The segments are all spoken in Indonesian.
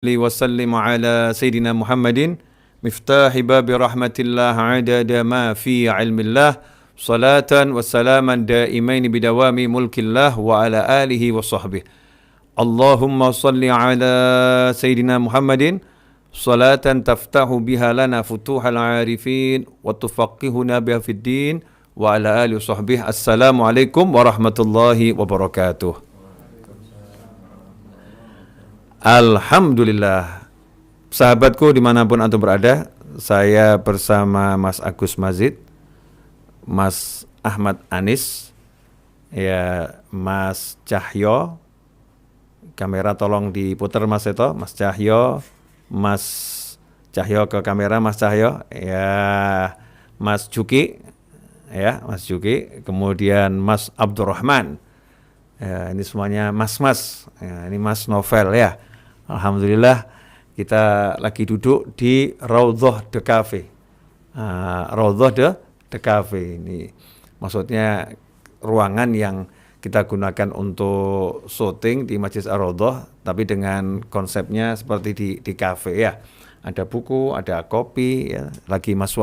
وسلم على سيدنا محمد مفتاح باب رحمة الله عدد ما في علم الله صلاة وسلاما دائمين بدوام ملك الله وعلى آله وصحبه اللهم صل على سيدنا محمد صلاة تفتح بها لنا فتوح العارفين وتفقهنا بها في الدين وعلى آله وصحبه. Assalamualaikum warahmatullahi wabarakatuh. Alhamdulillah, sahabatku dimanapun antum berada, saya bersama Mas Agus Mazid, Mas Ahmad Anis, ya Mas Cahyo, kamera tolong diputar Mas Seto, Mas Cahyo ke kamera Mas Cahyo, ya Mas Juki, kemudian Mas Abdurrahman, ya ini semuanya Mas, ya, ini Mas Novel ya. Alhamdulillah kita lagi duduk di Raudhah The Cafe. Raudhah The Cafe ini maksudnya ruangan yang kita gunakan untuk syuting di Masjid Ar-Raudhah, tapi dengan konsepnya seperti di cafe ya. Ada buku, ada kopi ya. Lagi Mas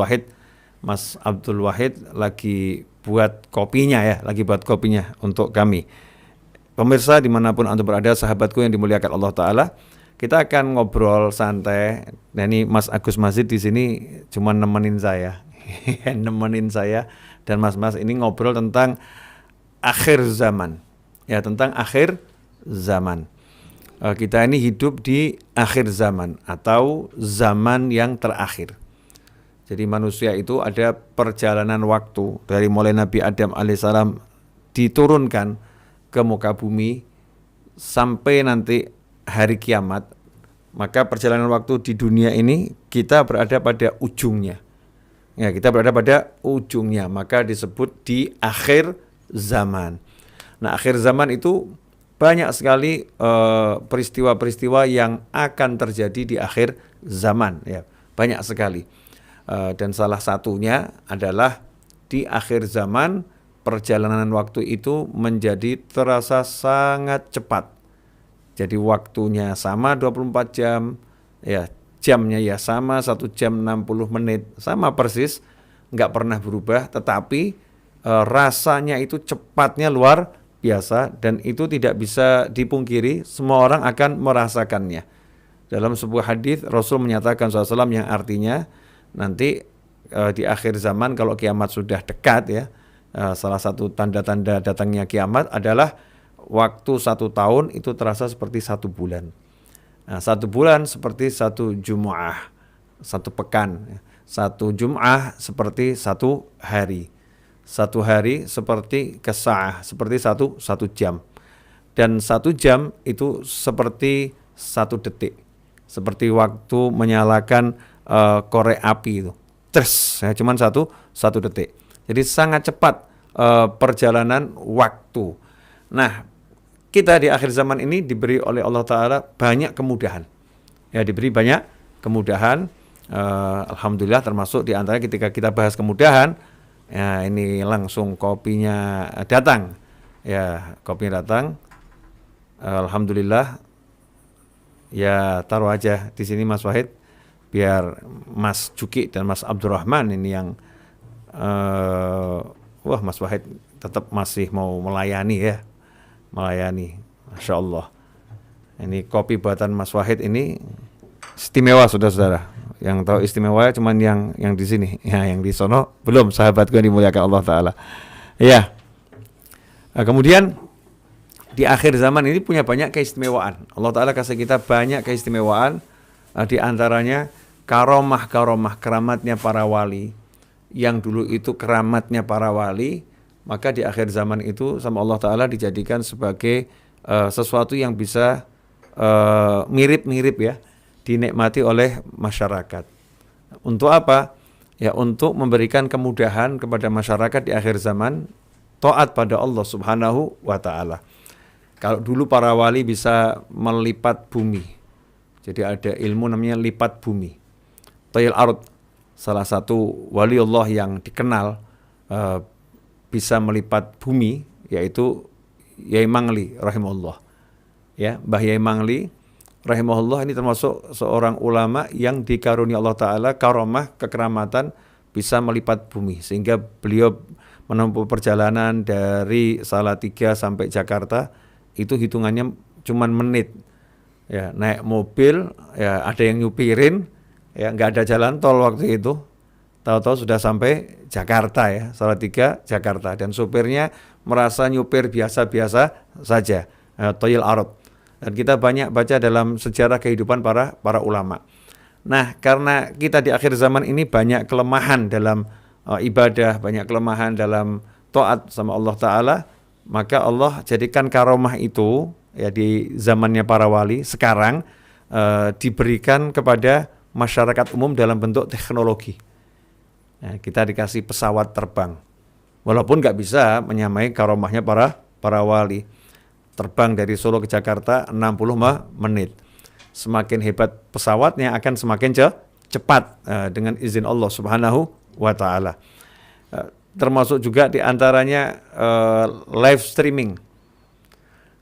Abdul Wahid lagi buat kopinya untuk kami. Pemirsa dimanapun antum berada, sahabatku yang dimuliakan Allah Ta'ala, kita akan ngobrol santai. Nah ini Mas Agus Mazid di sini cuma nemenin saya, dan Mas ini ngobrol tentang akhir zaman, ya tentang akhir zaman. Kita ini hidup di akhir zaman atau zaman yang terakhir. Jadi manusia itu ada perjalanan waktu dari mulai Nabi Adam alaihissalam diturunkan ke muka bumi sampai nanti hari kiamat, maka perjalanan waktu di dunia ini kita berada pada ujungnya. Ya, kita berada pada ujungnya, maka disebut di akhir zaman. Nah, akhir zaman itu banyak sekali peristiwa-peristiwa yang akan terjadi di akhir zaman, ya, banyak sekali. Dan salah satunya adalah di akhir zaman perjalanan waktu itu menjadi terasa sangat cepat. Jadi waktunya sama 24 jam, ya jamnya ya sama 1 jam 60 menit, sama persis, nggak pernah berubah, tetapi rasanya itu cepatnya luar biasa dan itu tidak bisa dipungkiri, semua orang akan merasakannya. Dalam sebuah hadis Rasul menyatakan SAW yang artinya nanti di akhir zaman kalau kiamat sudah dekat ya, salah satu tanda-tanda datangnya kiamat adalah waktu 1 tahun itu terasa seperti 1 bulan. Nah, 1 bulan seperti 1 Jum'ah, 1 pekan. 1 Jum'ah seperti 1 hari. 1 hari seperti kesa'ah, seperti 1 jam. Dan 1 jam itu seperti 1 detik. Seperti waktu menyalakan korek api itu. Terus, ya, cuman 1 detik. Jadi sangat cepat perjalanan waktu. Nah, kita di akhir zaman ini diberi oleh Allah Ta'ala banyak kemudahan. Ya, diberi banyak kemudahan. Alhamdulillah, termasuk di antara ketika kita bahas kemudahan, ya ini langsung kopinya datang. Ya, kopinya datang. Alhamdulillah. Ya, taruh aja di sini Mas Wahid, biar Mas Juki dan Mas Abdurrahman ini yang Mas Wahid tetap masih mau melayani. Masya Allah. Ini kopi buatan Mas Wahid ini istimewa, saudara-saudara. Yang tahu istimewa cuman yang di sini, ya, yang di sono belum, sahabatku yang dimuliakan Allah Ta'ala. Ya. Kemudian di akhir zaman ini punya banyak keistimewaan. Allah Ta'ala kasih kita banyak keistimewaan. Di antaranya keramatnya para wali. Yang dulu itu keramatnya para wali, maka di akhir zaman itu sama Allah Ta'ala dijadikan sebagai sesuatu yang bisa mirip-mirip ya, dinikmati oleh masyarakat. Untuk apa? Ya untuk memberikan kemudahan kepada masyarakat di akhir zaman, taat pada Allah Subhanahu wa Ta'ala. Kalau dulu para wali bisa melipat bumi, jadi ada ilmu namanya lipat bumi. Tayil Ard, salah satu wali Allah yang dikenal bisa melipat bumi, yaitu Yai Mangli rahimahullah. Ya, Mbah Yai Mangli rahimahullah ini termasuk seorang ulama yang dikaruniai Allah Ta'ala karomah, kekeramatan, bisa melipat bumi. Sehingga beliau menempuh perjalanan dari Salatiga sampai Jakarta, itu hitungannya cuman menit. Ya, naik mobil, ya ada yang nyupirin, ya nggak ada jalan tol waktu itu. Tahu-tahu sudah sampai Jakarta ya, Salatiga, Jakarta. Dan supirnya merasa nyupir biasa-biasa saja, toyil arad. Dan kita banyak baca dalam sejarah kehidupan para ulama. Nah, karena kita di akhir zaman ini banyak kelemahan dalam ibadah, banyak kelemahan dalam taat sama Allah Ta'ala, maka Allah jadikan karomah itu ya di zamannya para wali sekarang diberikan kepada masyarakat umum dalam bentuk teknologi. Ya, kita dikasih pesawat terbang, walaupun nggak bisa menyamai karomahnya para wali. Terbang dari Solo ke Jakarta 60 menit. Semakin hebat pesawatnya akan semakin cepat dengan izin Allah Subhanahu wa Ta'ala. Termasuk juga diantaranya live streaming.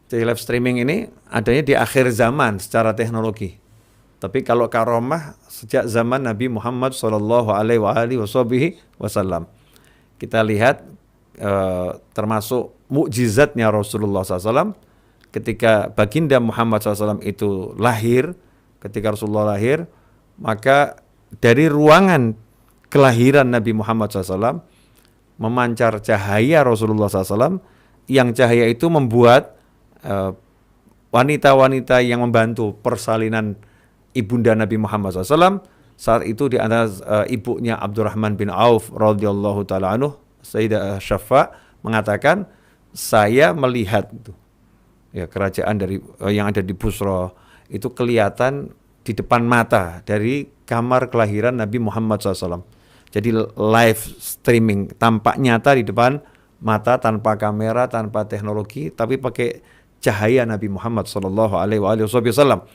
Jadi live streaming ini adanya di akhir zaman secara teknologi. Tapi kalau karomah sejak zaman Nabi Muhammad SAW, kita lihat termasuk mukjizatnya Rasulullah SAW. Ketika baginda Muhammad SAW itu lahir, ketika Rasulullah lahir, maka dari ruangan kelahiran Nabi Muhammad SAW memancar cahaya Rasulullah SAW, yang cahaya itu membuat wanita-wanita yang membantu persalinan ibunda Nabi Muhammad SAW, saat itu di antara ibunya Abdurrahman bin Auf radhiyallahu taala anhu, Sayyidah Syafa mengatakan, saya melihat ya kerajaan dari yang ada di Busra itu kelihatan di depan mata dari kamar kelahiran Nabi Muhammad SAW. Jadi live streaming, tampak nyata di depan mata, tanpa kamera, tanpa teknologi, tapi pakai cahaya Nabi Muhammad SAW.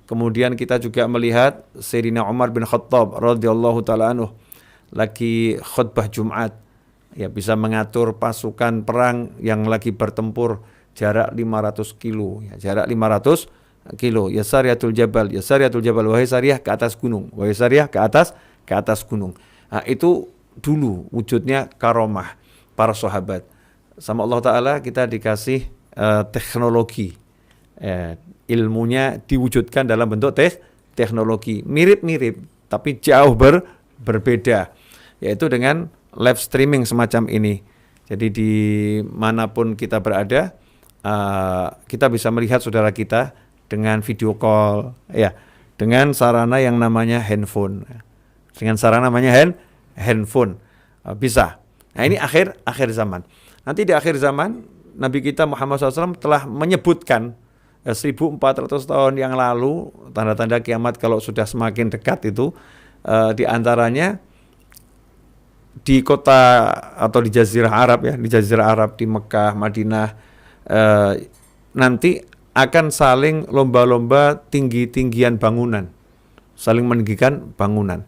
Kemudian kita juga melihat Sayyidina Umar bin Khattab radhiyallahu taala anhu lagi khutbah Jumat, ya bisa mengatur pasukan perang yang lagi bertempur jarak 500 kilo, ya, jarak 500 kilo. Ya Sariyatul Jabal, wahai Sariyah ke atas gunung, wahai Sariyah ke atas gunung. Nah, itu dulu wujudnya karomah para sahabat. Sama Allah Ta'ala kita dikasih teknologi, ilmunya diwujudkan dalam bentuk teknologi. Mirip-mirip, tapi jauh berbeda, yaitu dengan live streaming semacam ini. Jadi di manapun kita berada, kita bisa melihat saudara kita dengan video call, ya, dengan sarana yang namanya handphone, dengan sarana namanya handphone, bisa. Nah, ini akhir zaman. Nanti di akhir zaman Nabi kita Muhammad SAW telah menyebutkan 1400 tahun yang lalu tanda-tanda kiamat kalau sudah semakin dekat itu, di antaranya di kota atau di Jazirah Arab, ya, di Jazirah Arab, di Mekah, Madinah, nanti akan saling lomba-lomba tinggi-tinggian bangunan, saling meninggikan bangunan.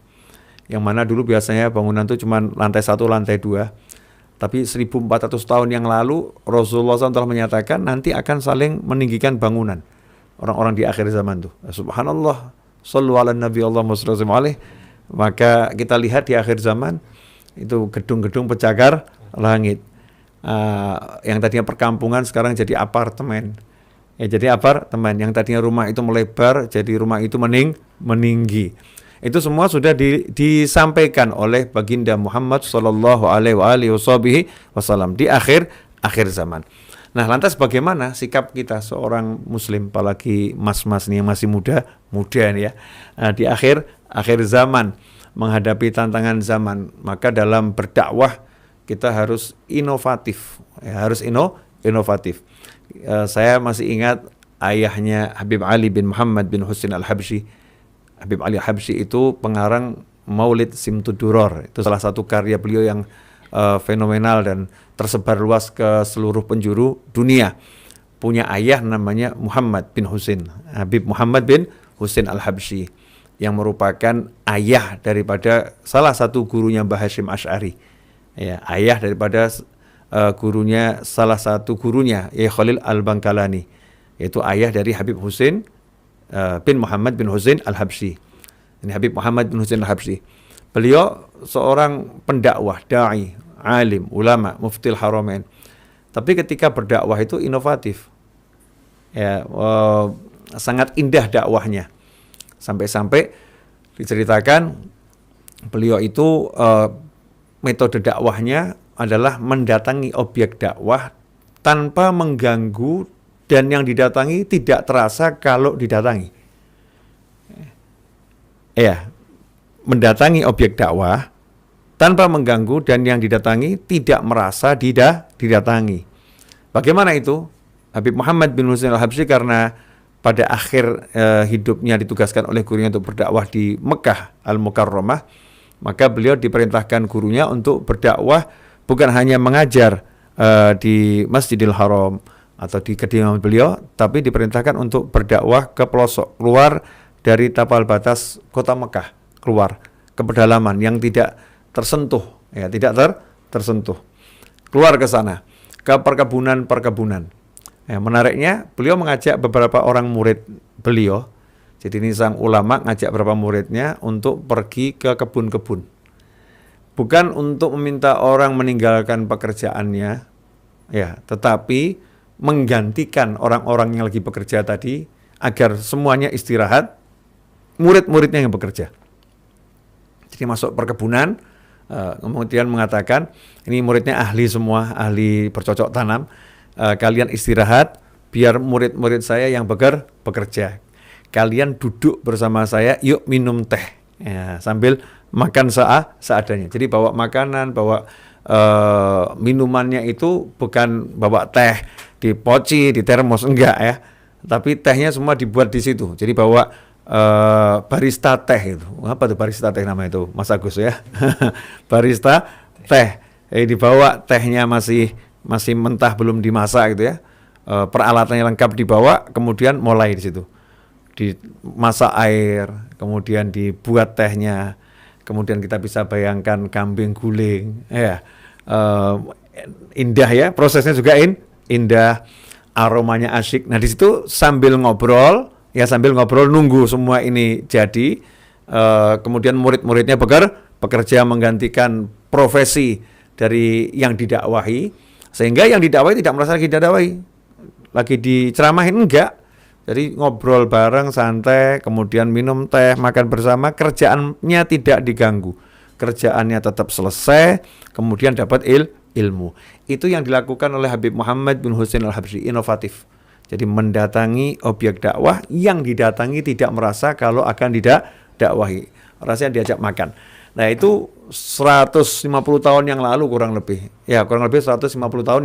Yang mana dulu biasanya bangunan itu cuma lantai 1, lantai 2. Tapi 1400 tahun yang lalu Rasulullah SAW telah menyatakan nanti akan saling meninggikan bangunan orang-orang di akhir zaman tuh. Subhanallah, sallu ala nabi Allahumma shalli alaihi. Maka kita lihat di akhir zaman itu gedung-gedung pencakar langit. Yang tadinya perkampungan sekarang jadi apartemen. Ya, jadi apartemen. Yang tadinya rumah itu melebar jadi rumah itu meninggi. Itu semua sudah disampaikan oleh baginda Muhammad sallallahu alaihi wasallam di akhir zaman. Nah, lantas bagaimana sikap kita seorang muslim, apalagi mas-mas nih yang masih muda nih ya, di akhir zaman menghadapi tantangan zaman. Maka dalam berdakwah kita harus inovatif, ya, harus inovatif. Saya masih ingat ayahnya Habib Ali bin Muhammad bin Husin al-Habsyi. Habib Ali al-Habsyi itu pengarang Maulid Simtud Duror. Itu salah satu karya beliau yang fenomenal dan tersebar luas ke seluruh penjuru dunia. Punya ayah namanya Muhammad bin Husin, Habib Muhammad bin Husin al-Habsyi, yang merupakan ayah daripada salah satu gurunya Mbah Hasyim Asy'ari. Ya, ayah daripada salah satu gurunya, Khalil Al-Bangkalani, yaitu ayah dari Habib Husin bin Muhammad bin Husain Al-Habsyi. Ini Habib Muhammad bin Husain Al-Habsyi. Beliau seorang pendakwah, dai, alim, ulama, muftil haramain. Tapi ketika berdakwah itu inovatif. Ya, sangat indah dakwahnya. Sampai-sampai diceritakan beliau itu metode dakwahnya adalah mendatangi objek dakwah tanpa mengganggu dan yang didatangi tidak terasa kalau didatangi. Ya, mendatangi objek dakwah tanpa mengganggu dan yang didatangi tidak merasa didatangi. Bagaimana itu? Habib Muhammad bin Husain Al-Habsyi karena pada akhir hidupnya ditugaskan oleh gurunya untuk berdakwah di Mekah Al-Mukarramah, maka beliau diperintahkan gurunya untuk berdakwah bukan hanya mengajar di Masjidil Haram atau di kediaman beliau, tapi diperintahkan untuk berdakwah ke pelosok, keluar dari tapal batas kota Mekah, keluar ke pedalaman yang tidak tersentuh, ya tidak tersentuh, keluar ke sana, ke perkebunan-perkebunan. Ya, menariknya beliau mengajak beberapa orang murid beliau. Jadi ini sang ulama ngajak beberapa muridnya untuk pergi ke kebun-kebun. Bukan untuk meminta orang meninggalkan pekerjaannya, ya, tetapi menggantikan orang-orang yang lagi bekerja tadi agar semuanya istirahat, murid-muridnya yang bekerja. Jadi masuk perkebunan, kemudian mengatakan, ini muridnya ahli semua, ahli bercocok tanam. Kalian istirahat, biar murid-murid saya yang bekerja. Kalian duduk bersama saya, yuk minum teh, ya, sambil makan seadanya. Jadi bawa makanan, bawa minumannya itu bukan bawa teh di poci, di termos, enggak ya. Tapi tehnya semua dibuat di situ. Jadi bawa barista teh itu. Apa tuh barista teh namanya itu, Mas Agus ya? Barista teh. Dibawa tehnya masih mentah, belum dimasak gitu ya. Peralatannya lengkap dibawa, kemudian mulai di situ. Dimasak air, kemudian dibuat tehnya, kemudian kita bisa bayangkan kambing guling, ya. Indah ya, prosesnya juga indah, aromanya asyik. Nah di situ sambil ngobrol nunggu semua ini jadi. Kemudian murid-muridnya bekerja menggantikan profesi dari yang didakwahi. Sehingga yang didakwahi tidak merasa lagi didakwahi, lagi diceramahin, enggak. Jadi ngobrol bareng, santai, kemudian minum teh, makan bersama, kerjaannya tidak diganggu. Kerjaannya tetap selesai, kemudian dapat ilmu. Itu yang dilakukan oleh Habib Muhammad bin Husain Al-Habsyi, inovatif. Jadi mendatangi objek dakwah, yang didatangi tidak merasa kalau akan didakwahi. Rasanya diajak makan. Nah itu 150 tahun yang lalu kurang lebih 150 tahun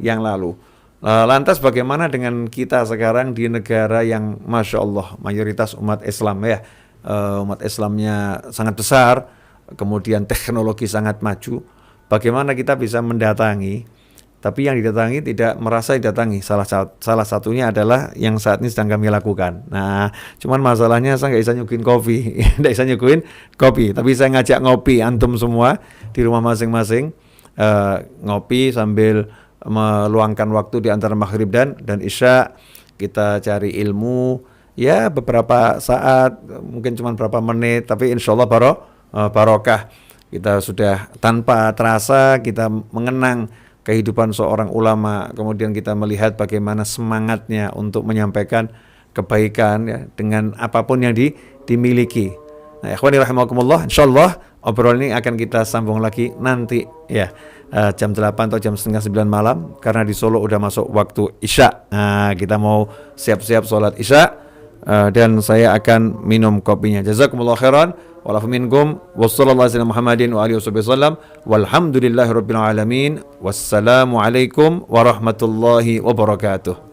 yang lalu. Lantas bagaimana dengan kita sekarang di negara yang Masya Allah mayoritas umat Islam ya, umat Islamnya sangat besar, kemudian teknologi sangat maju. Bagaimana kita bisa mendatangi, tapi yang didatangi tidak merasa didatangi. Salah satunya adalah yang saat ini sedang kami lakukan. Nah, cuman masalahnya saya nggak bisa nyuguhin kopi, nggak bisa nyuguhin kopi. Tapi saya ngajak ngopi antum semua di rumah masing-masing, ngopi sambil meluangkan waktu di antara maghrib dan isya. Kita cari ilmu, ya beberapa saat, mungkin cuma berapa menit, tapi insya Allah barokah. Kita sudah tanpa terasa kita mengenang kehidupan seorang ulama, kemudian kita melihat bagaimana semangatnya untuk menyampaikan kebaikan ya, dengan apapun yang dimiliki. Nah, ikhwani rahimakumullah, insyaallah obrolan ini akan kita sambung lagi nanti ya, jam 8 atau jam setengah 9 malam, karena di Solo udah masuk waktu Isya. Nah, kita mau siap-siap sholat Isya, dan saya akan minum kopinya. Jazakumullah khairan. Walafu minkum wassallallahu alaihi Muhammadin wa alihi wasallam walhamdulillahi rabbil alamin. Wassalamu alaikum warahmatullahi wabarakatuh.